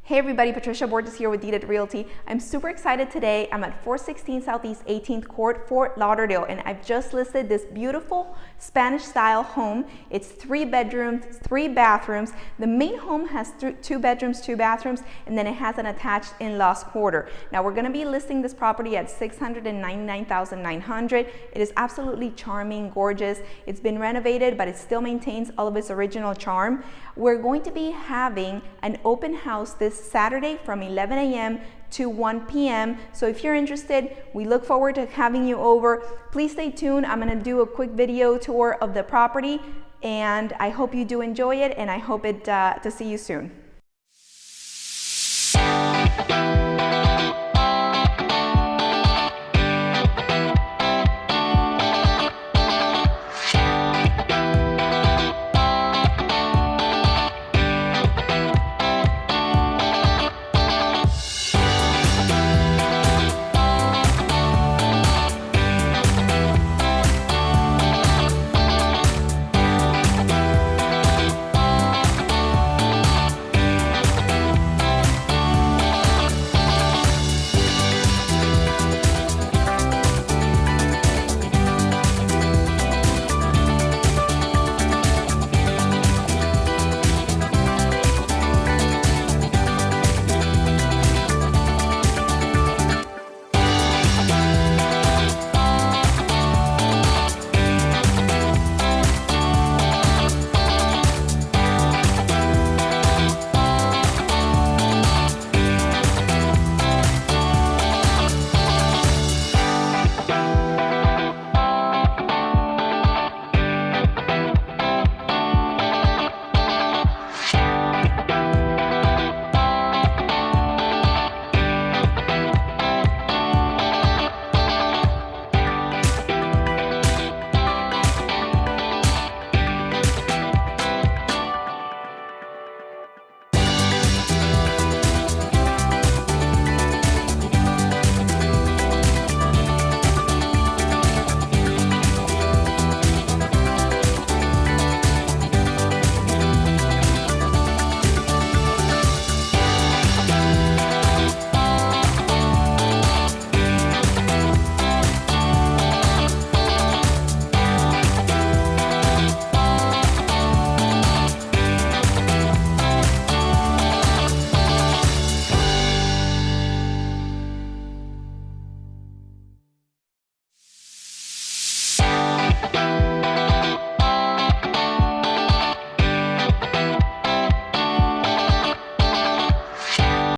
Hey everybody, Patricia Borges here with Deeded Realty. I'm super excited today. I'm at 416 Southeast 18th Court, Fort Lauderdale, and I've just listed this beautiful Spanish style home. It's 3 bedrooms, 3 bathrooms. The main home has 2 bedrooms, 2 bathrooms, and then it has an attached in-laws quarter. Now we're gonna be listing this property at $699,900. It is absolutely charming, gorgeous. It's been renovated, but it still maintains all of its original charm. We're going to be having an open house this Saturday from 11 a.m. to 1 p.m. So if you're interested, we look forward to having you over. Please stay tuned. I'm going to do a quick video tour of the property, and I hope you do enjoy it, and I hope to see you soon.